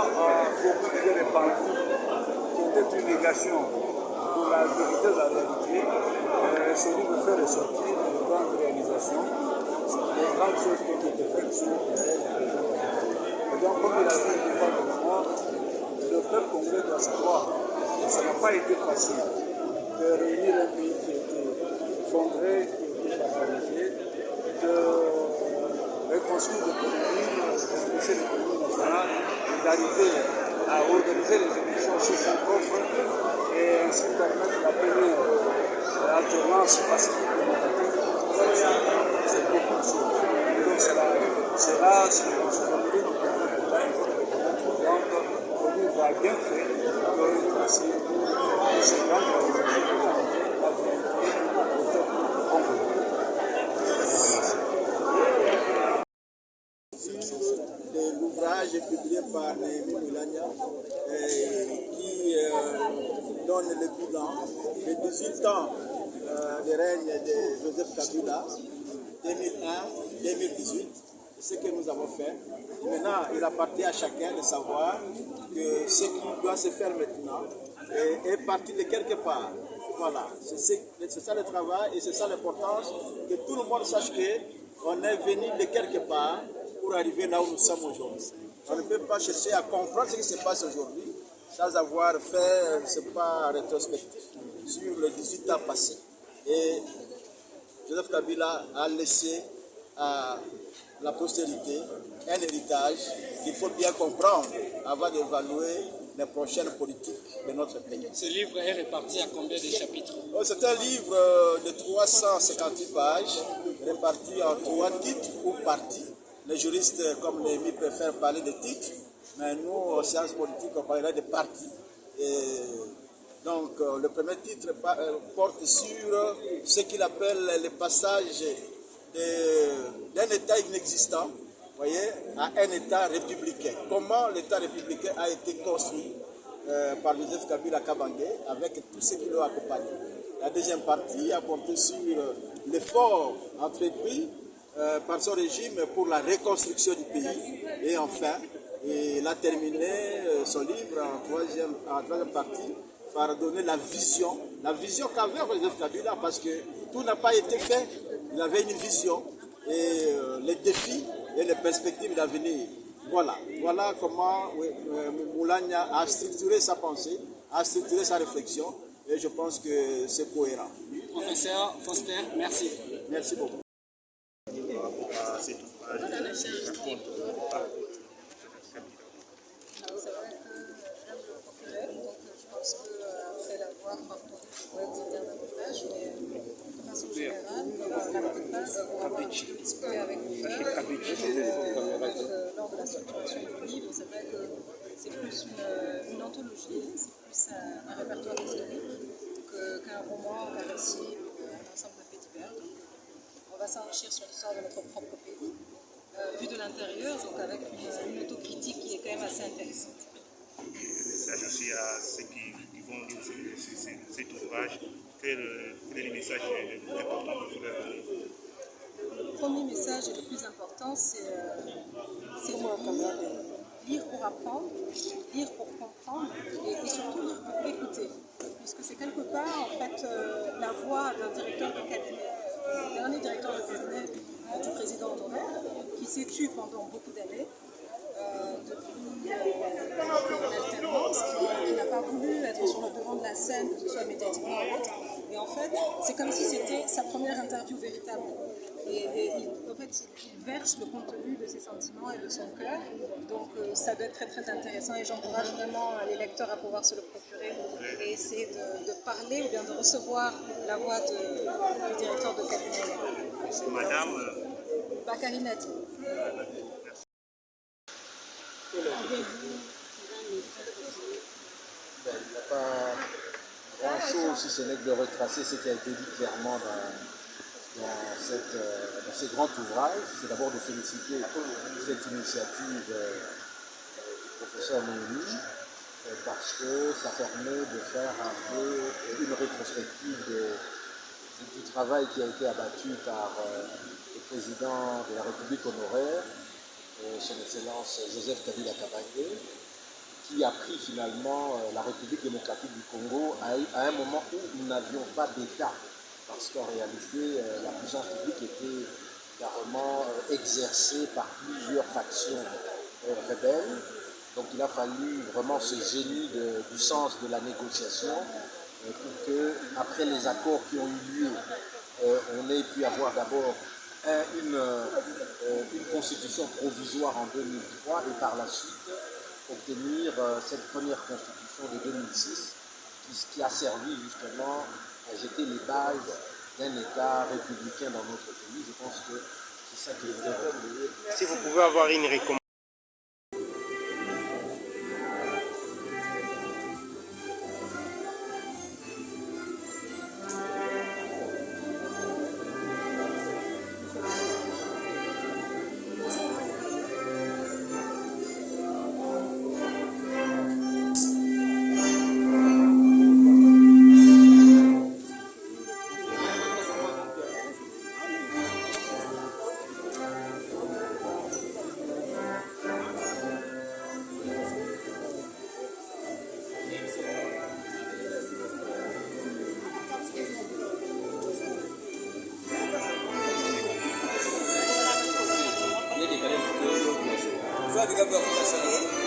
beaucoup étaient répandus, qui était une négation de la vérité de la réalité. Ce livre fait ressortir de grandes réalisations, les grandes choses qui ont été faites sur les régions. Et donc, comme il a dit une fois de moi, le peuple congolais doit savoir que ça n'a pas été facile de réunir un pays qui était effondré, qui était paralysé, de reconstruire l'économie, de redresser l'économie nationale, et d'arriver à organiser les élections sous son propre et ainsi permettre la première alternance pacifique démocratique. C'est beaucoup de choses. Et donc c'est là, sur le mérite du président de l'État, il faut le reconnaître. Donc, le livre a bien fait que passer de ces grandes réalisations de la vérité au peuple congolais. De l'ouvrage publié par Néhémie Moulania qui donne le bilan de 18 ans de règne de Joseph Kabila, 2001-2018, ce que nous avons fait. Et maintenant, il appartient à chacun de savoir que ce qui doit se faire maintenant est parti de quelque part. Voilà, c'est ça le travail et c'est ça l'importance, que tout le monde sache qu'on est venu de quelque part pour arriver là où nous sommes aujourd'hui. On ne peut pas chercher à comprendre ce qui se passe aujourd'hui sans avoir fait, c'est pas rétrospectif, sur les 18 ans passés. Et Joseph Kabila a laissé à la postérité un héritage qu'il faut bien comprendre avant d'évaluer les prochaines politiques de notre pays. Ce livre est réparti à combien de chapitres? C'est un livre de 358 pages, réparti en 3 titres ou parties. Les juristes, comme Néhémie, préfèrent parler de titres, mais nous, en sciences politiques, on parlerait de parties. Et donc, le premier titre porte sur ce qu'il appelle le passage d'un État inexistant, voyez, à un État républicain. Comment l'État républicain a été construit par Joseph Kabila Kabange avec tout ce qui l'a accompagné. La deuxième partie a porté sur l'effort entrepris par son régime pour la reconstruction du pays. Et enfin, il a terminé son livre en troisième partie par donner la vision qu'avait Joseph Kabila, parce que tout n'a pas été fait. Il avait une vision et les défis et les perspectives d'avenir. Voilà comment Moulania a structuré sa pensée, a structuré sa réflexion, et je pense que c'est cohérent. Professeur Foster, merci. Merci beaucoup. Cet ouvrage raconte le parcours de Kabila. C'est vrai que j'aime le populaire, donc je pense qu'après l'avoir parcouru, je pourrais vous dire davantage, mais de façon générale, la plupart, c'est pour avoir discuté avec vous lors de la structuration du livre. C'est vrai que c'est plus une anthologie, c'est plus un répertoire historique qu'un roman, qu'un récit, un ensemble de faits divers. Donc, on va s'enrichir sur l'histoire de notre propre pays, vu de l'intérieur, donc avec une autocritique qui est quand même assez intéressante. Le message aussi à ceux qui vont lire cet ouvrage, quel est le message le plus important que vous voulez donner? Le premier message et le plus important, c'est lire pour apprendre, lire pour comprendre et surtout lire pour écouter. Puisque c'est quelque part, en fait, la voix d'un directeur de cabinet, dernier directeur de cabinet du président honoraire, qui s'est tu pendant beaucoup d'années, depuis l'alternance, qui n'a pas voulu être sur le devant de la scène, que ce soit médiatiquement ou autre. Et en fait, c'est comme si c'était sa première interview véritable. Et en fait, il verse le contenu de ses sentiments et de son cœur. Donc, ça doit être très très intéressant et j'encourage vraiment les lecteurs à pouvoir se le procurer et essayer de parler ou bien de recevoir la voix du directeur de cabinet. Madame Bakary Nadi. Il n'y a pas grand-chose si ce n'est de retracer ce qui a été dit clairement dans ce grand ouvrage. C'est d'abord de féliciter cette initiative du professeur Néhémie parce que ça permet de faire un peu une rétrospective du travail qui a été abattu par le président de la République honoraire, son Excellence Joseph Kabila Kabange, qui a pris finalement la République démocratique du Congo à un moment où nous n'avions pas d'État, parce qu'en réalité, la puissance publique était carrément exercée par plusieurs factions rebelles. Donc il a fallu vraiment ce génie du sens de la négociation pour que, après les accords qui ont eu lieu, on ait pu avoir d'abord une constitution provisoire en 2003 et par la suite obtenir cette première constitution de 2006 qui a servi justement à jeter les bases d'un État républicain dans notre pays. Je pense que c'est ça qui est vraiment. Si vous pouvez avoir une recommandation. Só de Gabriel Coração.